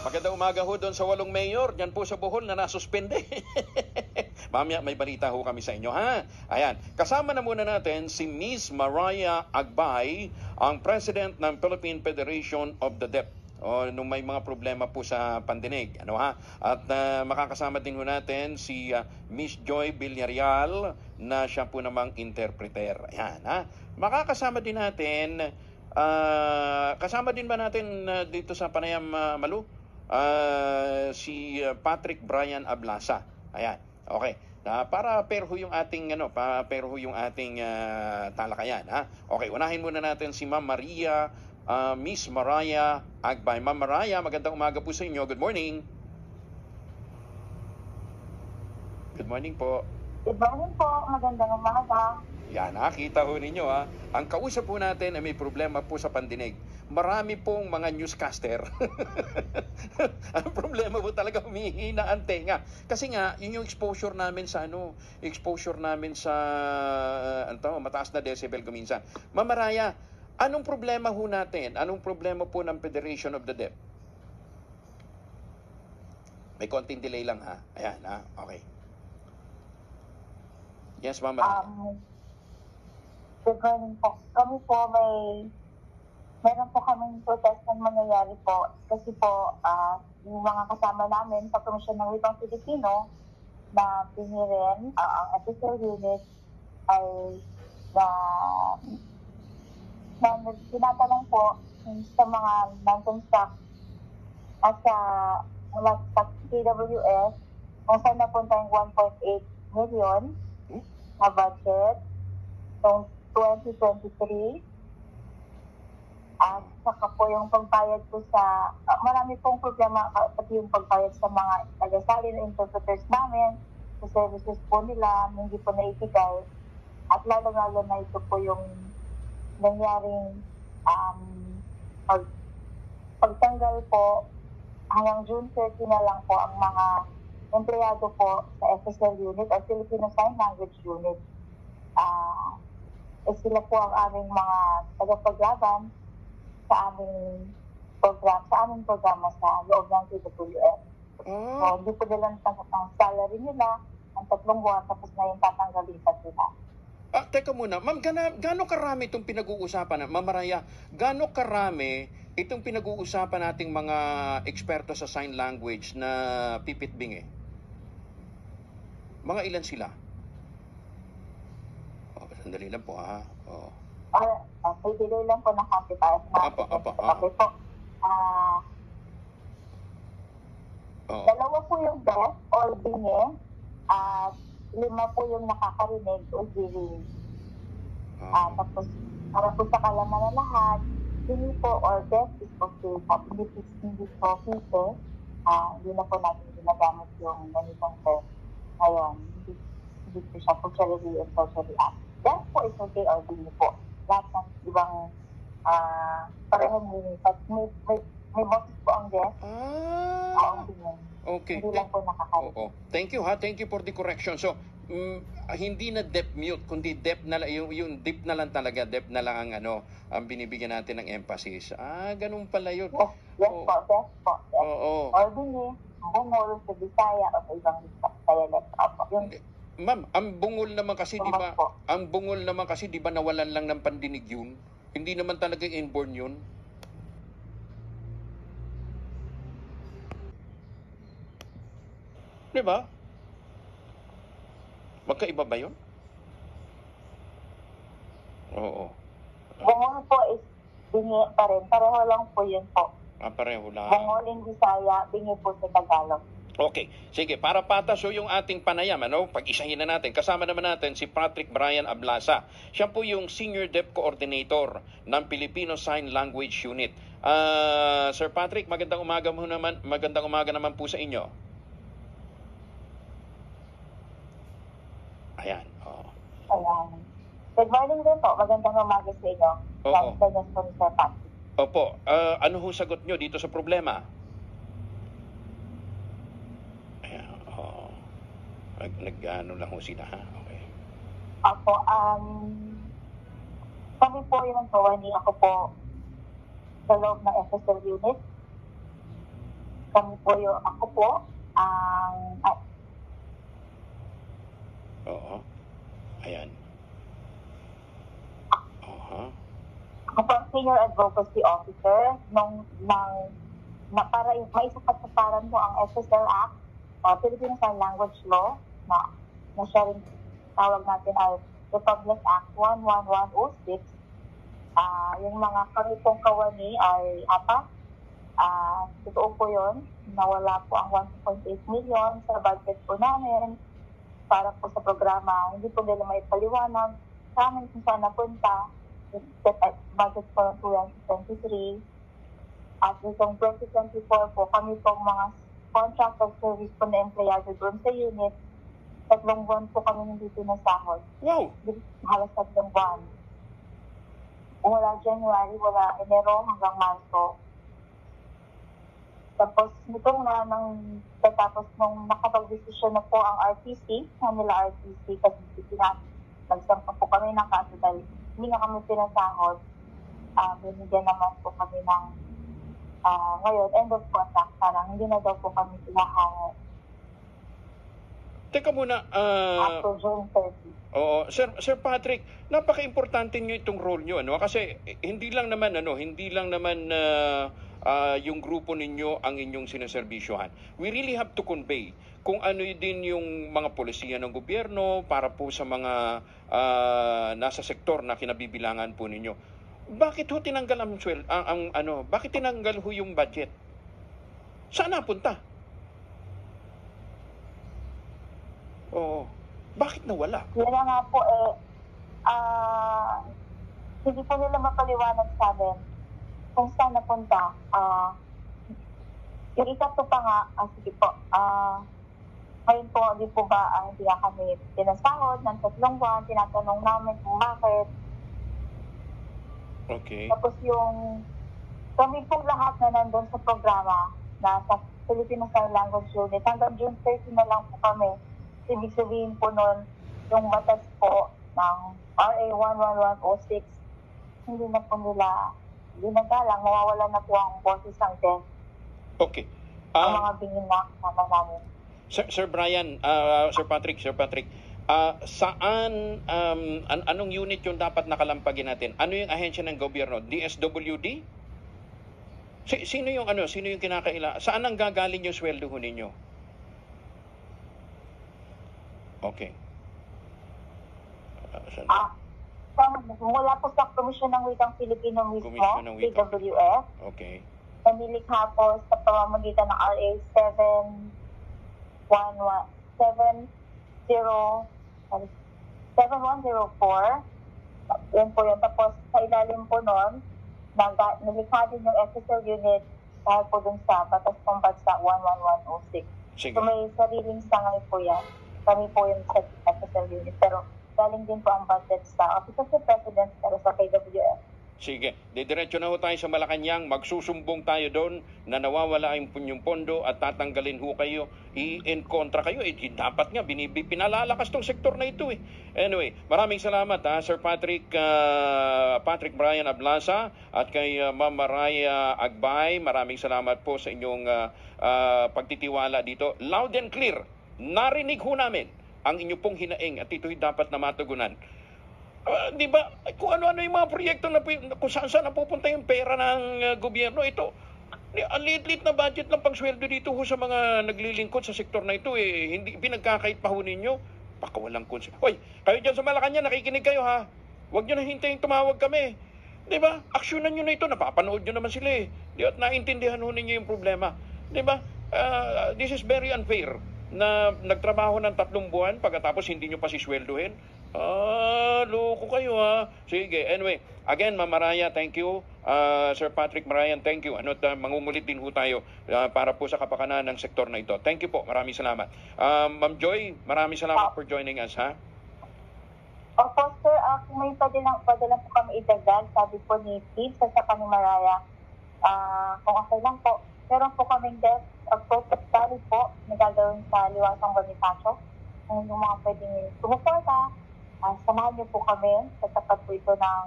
Magandang umaga ho doon sa 8 mayor, dyan po sa Bohol na nasuspende. Mamaya may balita ho kami sa inyo, ha? Ayan, kasama na muna natin si Miss Mariah Agbay, ang President ng Philippine Federation of the Deaf. Nung may mga problema po sa pandinig, ano ha? At makakasama din ho natin si Miss Joy Villarreal na siya po namang interpreter. Ayan, ha? Makakasama din natin, kasama din ba natin dito sa Panayam, Malu? Si Patrick Brian Ablasa. Ayan. Okay. Para pero yung ating talakayan, ha. Okay, unahin muna natin si Ma'am Maria, Miss Mariah Agbay. Ma'am Mariah, magandang umaga po sa inyo. Good morning. Good morning po. Good morning po. Magandang umaga. Yan, nakita ho ninyo, ha. Ang kausap po natin ay may problema po sa pandinig. Marami pong mga newscaster. Ang problema po talaga, humihina ang tenga. Kasi nga, yun yung exposure namin sa mataas na decibel kuminsan. Ma'am Mariah, anong problema ho natin? Anong problema po ng Federation of the Deaf? May konting delay lang, ha. Ayan, ha. Okay. Yes, Ma'am Mariah. Good morning po. Kami po meron po kaming protest na mangyayari po kasi po yung mga kasama namin sa Komisyon ng Wikang Pilipino na pinirin ang FSL unit ay tinatanong po sa mga non-construct at sa KWS kung saan napunta yung 1.8 million na budget noong 2023. At saka po yung pagbayad po sa, marami pong problema pati yung pagbayad sa mga tagasali na interpreters namin, sa services po nila, hindi po naibigay. At lalo-lalo na ito po yung nangyaring pagtanggal po hanggang June 30 na lang po ang mga empleyado po sa FSL unit at Filipino Sign Language unit. Sila po ang aming mga tagapaglaban sa aming programa sa loob ng KWS. So, hindi po nila natanggap ang salary nila ang 3 buwan tapos na yung tatanggalin pa sila. Teka muna, ma'am, gaano karami itong pinag-uusapan? Ma'am Mariah, gaano karami itong pinag-uusapan nating mga eksperto sa sign language na pipitbing Mga ilan sila? Sandali lang po, ha? May delay lang po na kasi tayo. Okay po. Dalawa po yung deaf or bingi at 5 po yung nakakarinig o hearing. Tapos, para po sa kalaman na lahat, bingi po or deaf is okay. Hindi po kasi, hindi na po natin ginagamit yung ganitong term. Ngayon, hindi po siya culturally and socially active. Deaf po is okay or bingi po. Lahat ng ibang parehong meaning. Pag may boses po ang deaf, ang bingi. Okay. Hindi lang po nakakarinig. Thank you, ha. Thank you for the correction. So, hindi na deaf mute, kundi deaf na lang, yung deaf na lang talaga, deaf na lang ang binibigyan natin ng emphasis. Ganun pala yun. Yes po, deaf po. Or bingi, bungol sa Bisaya o sa ibang dialect. Ma'am, ang bungol naman kasi di ba nawalan lang ng pandinig yun? Hindi naman talaga inborn yun. Di ba? Magkaiba ba yun? Oo. Bungol po is bingi pa rin. Pareho lang po yun po. Pareho lang. Bungol in Bisaya, bingi po sa Tagalog. Okay. Sige, para patas yung ating panayam, pag-isahin na natin. Kasama naman natin si Patrick Brian Ablasa. Siya po yung Senior Deaf Coordinator ng Filipino Sign Language Unit. Sir Patrick, magandang umaga naman po sa inyo. Ayan. Ayan. Good morning din po. Magandang umaga sa inyo. Opo. Ano ho sagot nyo dito sa problema? Nag-ano lang ho sila, ha? Okay. Ako, kami po yung hindi ako po sa loob ng FSL unit. Kami po yung, ako po, ang, Oo. Ayan. Aha. ako po ang Senior Advocacy Officer na para maisakatuparan mo ang SSL Act, Philippine Sign Language Law, na siya rin tawag natin ay Republic Act 11106. Yung mga kami pong kawani ay apat. Totoo po yun, nawala po ang 1.8 million sa budget po namin para po sa programa. Hindi po nila may paliwanag sa amin kung saan napunta. Budget po ng 2023. At itong 2024 po, kami pong mga contract of service po na empleyado doon sa unit, 3 buwan po kami hindi pinasahod. Wow! Halos 3 buwan. Wala January, wala Enero hanggang Marso. Tapos nitong tapos nung nakapag-desisyon na po ang RTC, nila RTC, kasi nagsampa po kami ng kaso dahil hindi nga kami pinasahod. Binigyan naman po kami ng ngayon, end of contract, parang hindi na daw po kami pinahangit. Teka muna, After June 30. oo, Sir Patrick, napaka-importante niyo itong role niyo, ano? Kasi hindi lang naman yung grupo ninyo ang inyong sineserbisyohan. We really have to convey kung ano din yung mga polisiya ng gobyerno para po sa mga nasa sektor na kinabibilangan po ninyo. Bakit ho tinanggal bakit tinanggal ho yung budget? Saan napunta? Oo. Bakit nawala? Yun na nga po hindi po nila mapaliwanag sa amin kung saan napunta. Yung ikato pa nga, sige po, ngayon po, di po ba, hindi na kami pinasahod ng 3 buwan, tinatanong namin kung bakit. Okay. Tapos kami pong lahat na nandun sa programa, na sa Philippine Sign Language Unit, hanggang June 30 na lang po kami. Ibig sabihin po nun, yung batas po ng RA 11106, hindi na po nila ginagalang, mawawala na po ang boses ng death. Okay. Ang mga bingin na kasama namin. Sir Brian, Sir Patrick, saan, anong unit yung dapat nakalampagin natin? Ano yung ahensya ng gobyerno? DSWD? Sino yung saan ang gagaling yung sweldo ho ninyo? Okay. Mula po sa Komisyon ng Wikang Pilipino mismo, CWF. Okay. Nanilikha po sa pamamagitan ng RA 7104. Yun po yun. Tapos sa ilalim po nun, nalikha din yung SSL unit dahil po dun sa Batas Pambansa 11106. Sige. So may sariling sangay po yan. Kami po yung sa SSL unit. Pero galing din po ang budget sa Office of the President pero sa KWF. Sige, didiretso na ho tayo sa Malacanang, magsusumbong tayo doon na nawawala yung pondo at tatanggalin ho kayo, i-enkontra kayo. Dapat nga, pinalalakas tong sektor na ito eh. Anyway, maraming salamat Sir Patrick Brian Ablasa at kay Ma'am Mariah Agbay. Maraming salamat po sa inyong pagtitiwala dito. Loud and clear, narinig ho namin ang inyong pong hinaing at ito'y dapat na matugunan. Di ba, kung ano-ano yung mga proyekto na kung saan napupunta yung pera ng gobyerno, ito, ang liit-liit na budget ng pangsweldo dito ho sa mga naglilingkod sa sektor na ito, hindi pinagkakait pa ho ninyo, pakawalang konsep. Hoy, kayo dyan sa Malacanang, nakikinig kayo ha, huwag nyo na hintayin tumawag kami. Di ba, aksyonan nyo na ito, napapanood nyo naman sila Di ba, naintindihan ho ninyo yung problema. Di ba, this is very unfair na nagtrabaho ng 3 buwan pagkatapos hindi nyo pa sisweldohin. Loko kayo Sige, anyway, again, Ma'am Mariah, thank you. Sir Patrick Marian, thank you. Mangungulit din ho tayo para po sa kapakanan ng sektor na ito. Thank you po, maraming salamat. Ma'am Joy, maraming salamat for joining us, Opo, sir, kung may padalang po kami idagdag, sabi po ni Steve, sa ni Mariah, kung okay lang po, meron po kaming desk of protest rally po, nagagawin sa Liwasang Bonifacio. Kung yung mga pwedeng sumuporta, samahan niyo po kami sa tapat po ito ng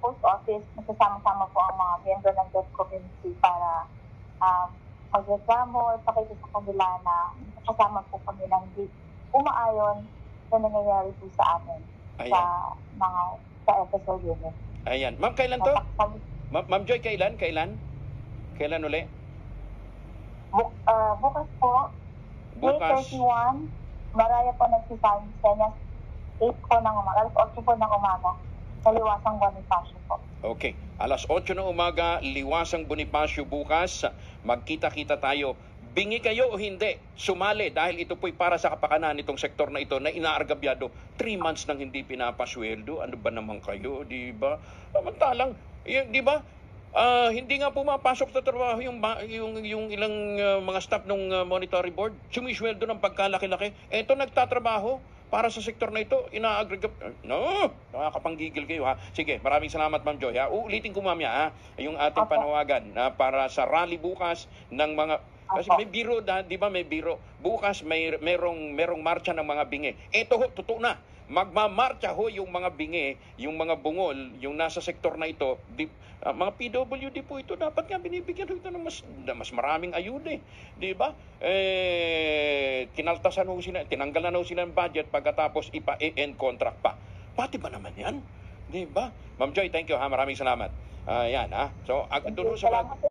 post office. Nasasama-sama po ang mga miyembro ng deaf community para magreklamo, ipakita sa kanila na kasama po kami ng di umaayon na nangyayari po sa amin Ayan. sa FSL unit. Ayan. Ma'am, kailan to? Ma'am Joy, kailan? Kailan uli? Bukas po, Bukas. May 31, maraya po nagsisign sa 8 po ng umaga, alas 8 po ng umaga, sa Liwasang Bonifacio po. Okay. Alas 8 ng umaga, Liwasang Bonifacio bukas. Magkita-kita tayo. Bingi kayo o hindi, sumali dahil ito po'y para sa kapakanan nitong sektor na ito na inaargabyado 3 months nang hindi pinapasweldo. Ano ba naman kayo, di ba? Samantalang, di ba? Hindi nga pumapasok sa trabaho yung ilang mga staff ng monetary board. Sumisweldo ng pagkalaki-laki. Ito nagtatrabaho para sa sektor na ito, no, nakakapanggigil kayo ha. Sige, maraming salamat Ma'am Joy ha. Uulitin ko mamaya ha, yung ating panawagan na para sa rally bukas ng mga, kasi may biro, di ba may biro? Bukas merong marcha ng mga bingi. Ito ho, totoo na. Magmamarcha ho yung mga bingi, yung mga bungol, yung nasa sektor na ito, mga PWD po ito, dapat nga binibigyan ito ng mas maraming ayuda di ba? Kinaltasan ho sila, tinanggalan ho sila ng budget pagkatapos ipa-end contract pa. Pati ba naman yan? Di ba? Ma'am Joy, thank you ha, maraming salamat. Yan ha. So, doon sa